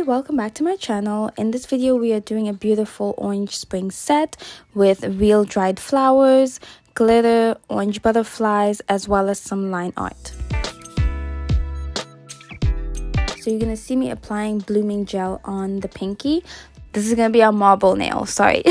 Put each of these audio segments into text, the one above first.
welcome back to my channel. In this video we are doing a beautiful orange spring set with real dried flowers, glitter, orange butterflies, as well as some line art. So you're gonna see me applying blooming gel on the pinky. This is gonna be a marble nail, sorry.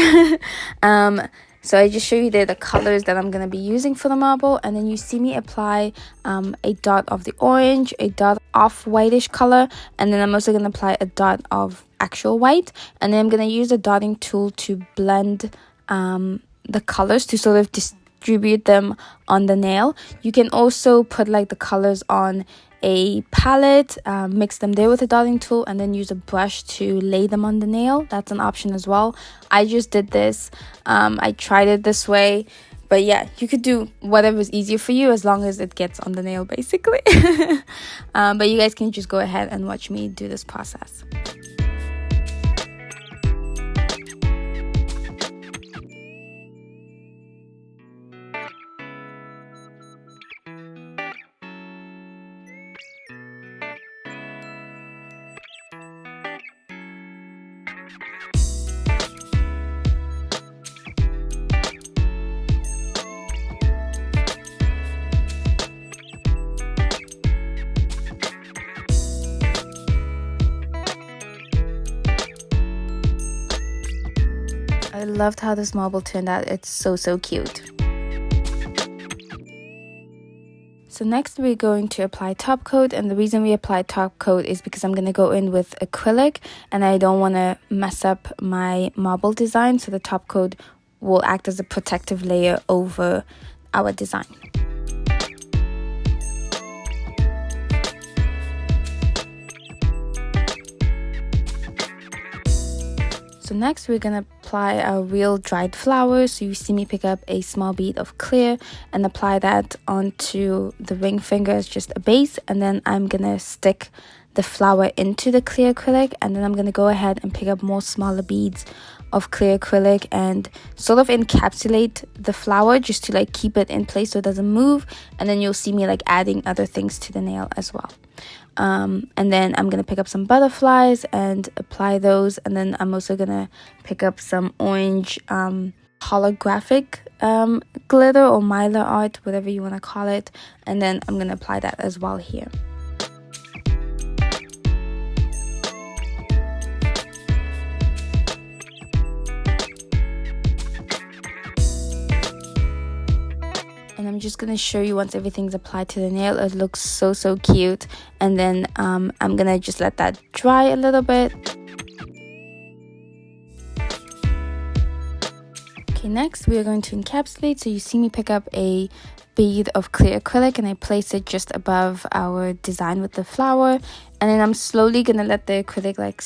So I just show you the colors that I'm going to be using for the marble, and then you see me apply a dot of the orange, a dot of whitish color, and then I'm also going to apply a dot of actual white, and then I'm going to use the dotting tool to blend the colors to sort of distribute them on the nail. You can also put like the colors on a palette, mix them there with a dotting tool, and then use a brush to lay them on the nail. That's an option as well. I just did this. I tried it this way, but yeah, you could do whatever is easier for you as long as it gets on the nail basically. But you guys can just go ahead and watch me do this process. I loved how this marble turned out. It's so cute. So next we're going to apply top coat, and the reason we apply top coat is because I'm going to go in with acrylic and I don't want to mess up my marble design, so the top coat will act as a protective layer over our design. So next we're going to apply our real dried flowers. So you see me pick up a small bead of clear and apply that onto the ring finger as just a base, and then I'm going to stick the flower into the clear acrylic, and then I'm going to go ahead and pick up more smaller beads of clear acrylic and sort of encapsulate the flower just to like keep it in place so it doesn't move, and then you'll see me like adding other things to the nail as well. And then I'm gonna pick up some butterflies and apply those, and then I'm also gonna pick up some orange holographic glitter or mylar art, whatever you want to call it, and then I'm gonna apply that as well here. And I'm just going to show you once everything's applied to the nail. It looks so cute. And then I'm going to just let that dry a little bit. Okay, next we are going to encapsulate. So you see me pick up a bead of clear acrylic and I place it just above our design with the flower. And then I'm slowly going to let the acrylic like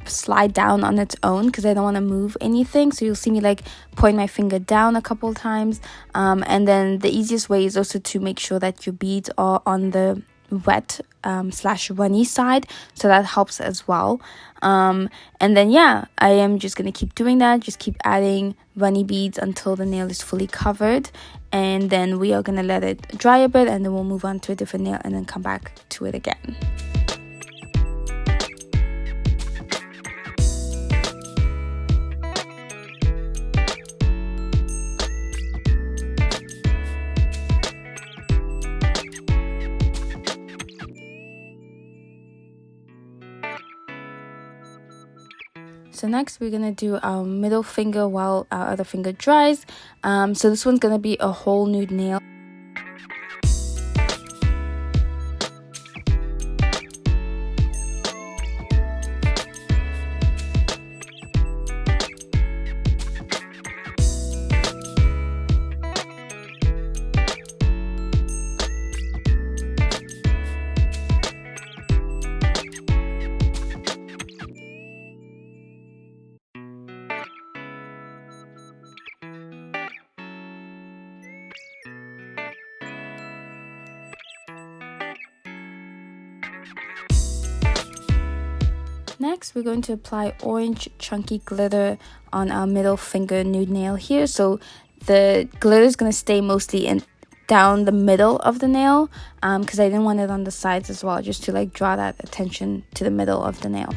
slide down on its own because I don't want to move anything. So you'll see me like point my finger down a couple times, and then the easiest way is also to make sure that your beads are on the wet slash runny side, so that helps as well. And then yeah, I am just gonna keep doing that, just keep adding runny beads until the nail is fully covered, and then we are gonna let it dry a bit, and then we'll move on to a different nail and then come back to it again. So next we're gonna do our middle finger while our other finger dries. So this one's gonna be a whole nude nail. Next, we're going to apply orange chunky glitter on our middle finger nude nail here. So the glitter is going to stay mostly down the middle of the nail, because I didn't want it on the sides as well, just to like draw that attention to the middle of the nail.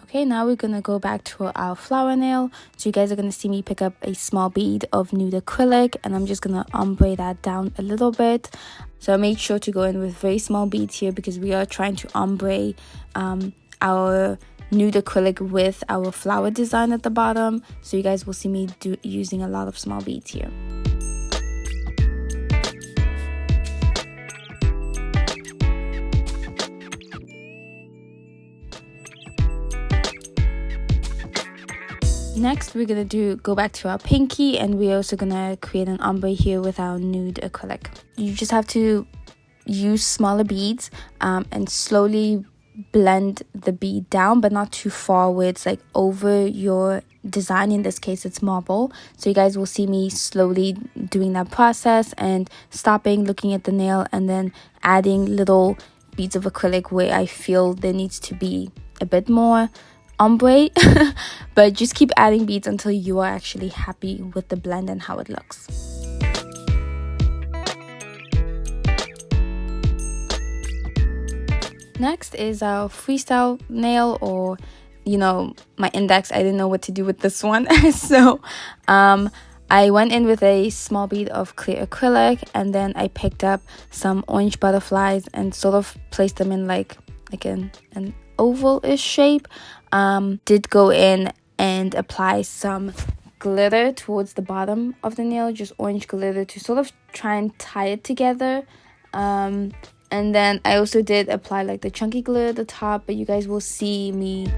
Okay, now we're gonna go back to our flower nail. So you guys are gonna see me pick up a small bead of Nude Acrylic, and I'm just gonna ombre that down a little bit. So I made sure to go in with very small beads here because we are trying to ombre our Nude Acrylic with our flower design at the bottom. So you guys will see me using a lot of small beads here. Next, we're gonna go back to our pinky, and we're also gonna create an ombre here with our Nude Acrylic. You just have to use smaller beads and slowly blend the bead down, but not too far where it's like over your design. In this case, it's marble. So you guys will see me slowly doing that process and stopping, looking at the nail, and then adding little beads of acrylic where I feel there needs to be a bit more ombre. But just keep adding beads until you are actually happy with the blend and how it looks. Next is our freestyle nail, or my index. I didn't know what to do with this one. So I went in with a small bead of clear acrylic, and then I picked up some orange butterflies and sort of placed them in like an oval-ish shape. Did go in and apply some glitter towards the bottom of the nail, just orange glitter, to sort of try and tie it together. And then I also did apply like the chunky glitter at the top, but you guys will see me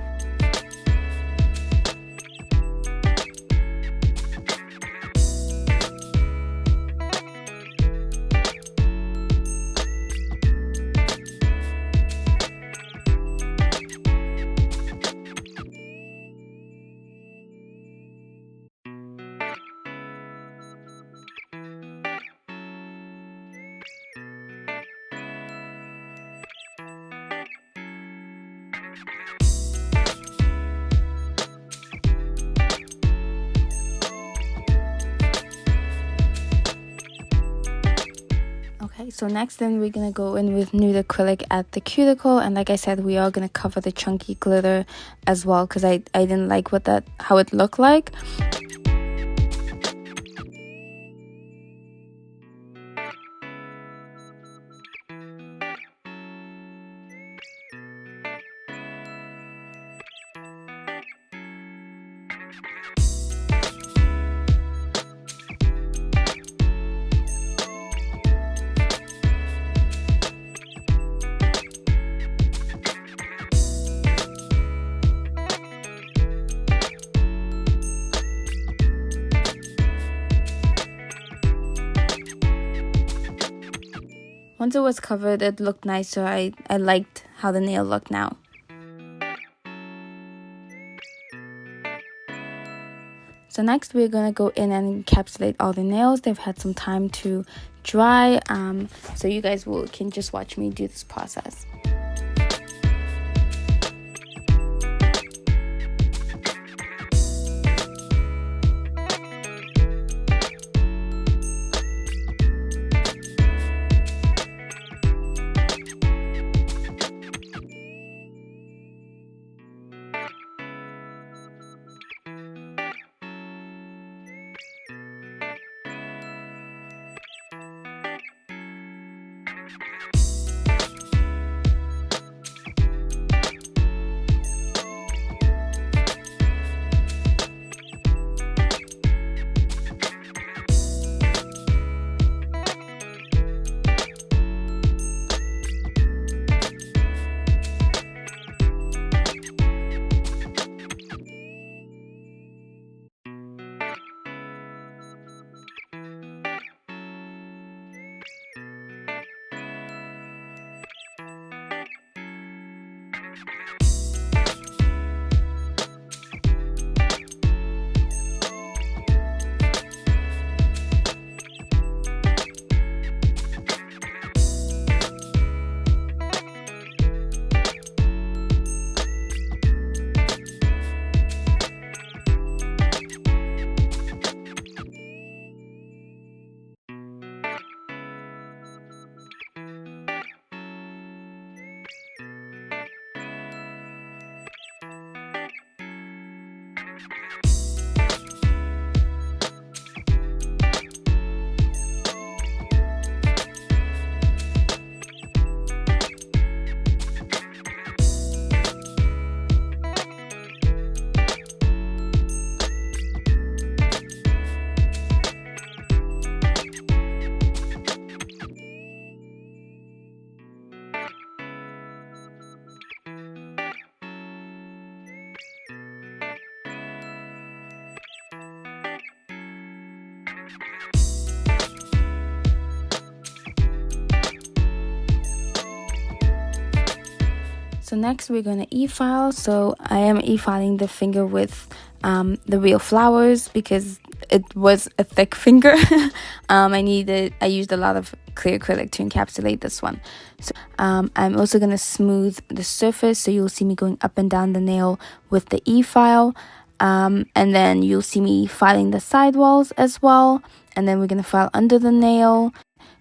Okay, so next then we're gonna go in with Nude Acrylic at the cuticle, and like I said, we are gonna cover the chunky glitter as well because I didn't like how it looked like. Once it was covered, it looked nice, so I liked how the nail looked now. So next we're gonna go in and encapsulate all the nails. They've had some time to dry, so you guys can just watch me do this process. So next we're going to e-file. So I am e-filing the finger with the real flowers because it was a thick finger. I used a lot of clear acrylic to encapsulate this one. So I'm also going to smooth the surface, so you'll see me going up and down the nail with the e-file. And then you'll see me filing the sidewalls as well. And then we're going to file under the nail,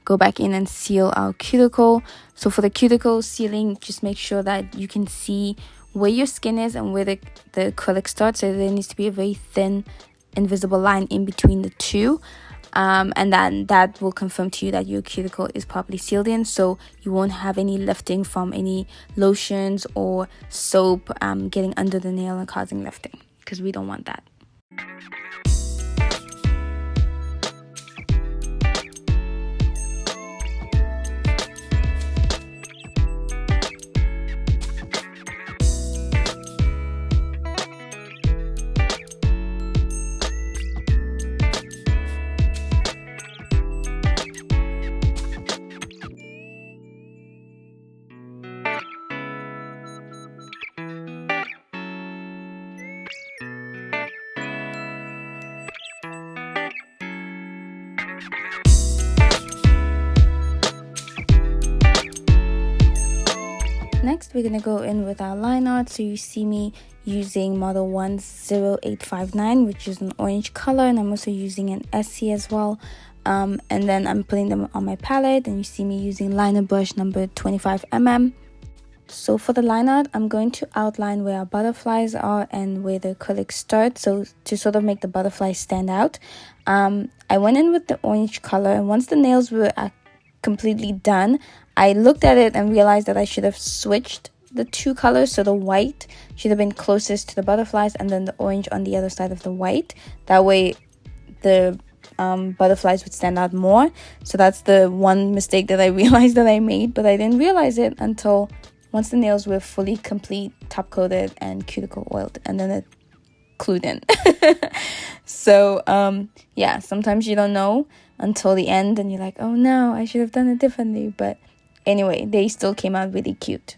go back in and seal our cuticle. So for the cuticle sealing, just make sure that you can see where your skin is and where the acrylic starts. So there needs to be a very thin invisible line in between the two. And then that will confirm to you that your cuticle is properly sealed in, so you won't have any lifting from any lotions or soap getting under the nail and causing lifting, because we don't want that. Next, we're going to go in with our line art. So you see me using model 10859, which is an orange color, and I'm also using an SC as well. And then I'm putting them on my palette, and you see me using liner brush number 25mm. So for the line art, I'm going to outline where our butterflies are and where the acrylic starts, so to sort of make the butterflies stand out. I went in with the orange color, and once the nails were completely done, I looked at it and realized that I should have switched the two colors. So the white should have been closest to the butterflies, and then the orange on the other side of the white. That way the butterflies would stand out more. So that's the one mistake that I realized that I made, but I didn't realize it until once the nails were fully complete, top coated and cuticle oiled, and then it clued in. So yeah, sometimes you don't know until the end and you're like, oh no, I should have done it differently. But anyway, they still came out really cute.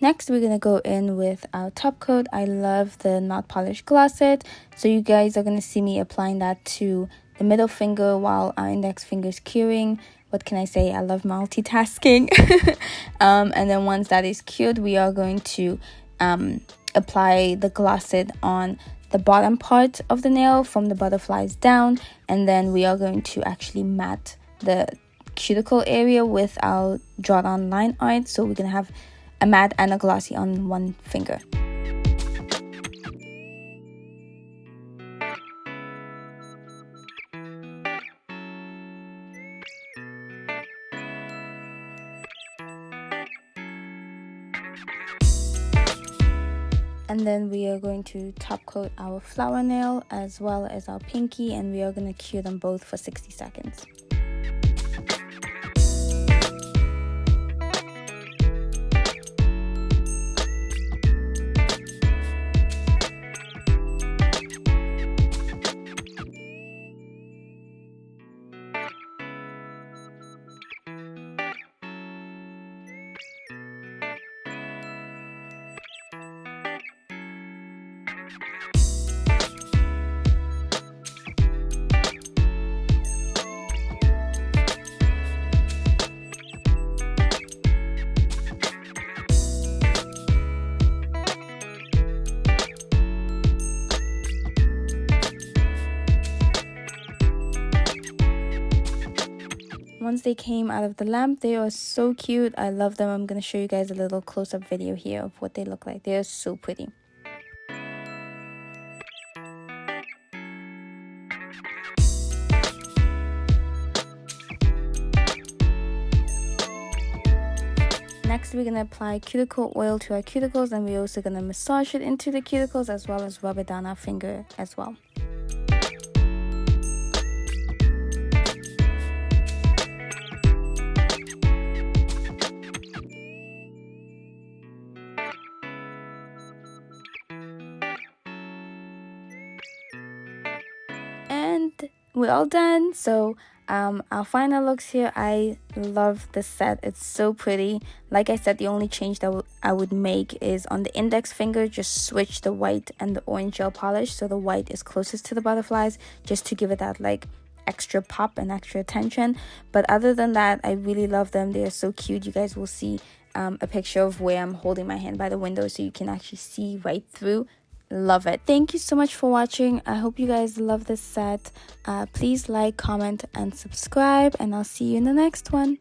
Next, we're going to go in with our top coat. I love the Not Polished Gloss It. So you guys are going to see me applying that to the middle finger while our index finger is curing. What can I say? I love multitasking. And then once that is cured, we are going to apply the Gloss It on the bottom part of the nail from the butterflies down. And then we are going to actually matte the cuticle area with our drawn on line art. So we're going to have a matte and a glossy on one finger. And then we are going to top coat our flower nail as well as our pinky, and we are going to cure them both for 60 seconds. once they came out of the lamp. They are so cute. I love them. I'm going to show you guys a little close-up video here of what they look like. They are so pretty. Next, we're going to apply cuticle oil to our cuticles, and we're also going to massage it into the cuticles as well as rub it down our finger as well. And we're all done. So our final looks here. I love this set. It's so pretty. Like I said, the only change that I would make is on the index finger, just switch the white and the orange gel polish so the white is closest to the butterflies, just to give it that like extra pop and extra attention. But other than that, I really love them. They are so cute. You guys will see a picture of where I'm holding my hand by the window so you can actually see right through. Love it. Thank you so much for watching. I hope you guys love this set. Please like, comment, and subscribe, and I'll see you in the next one.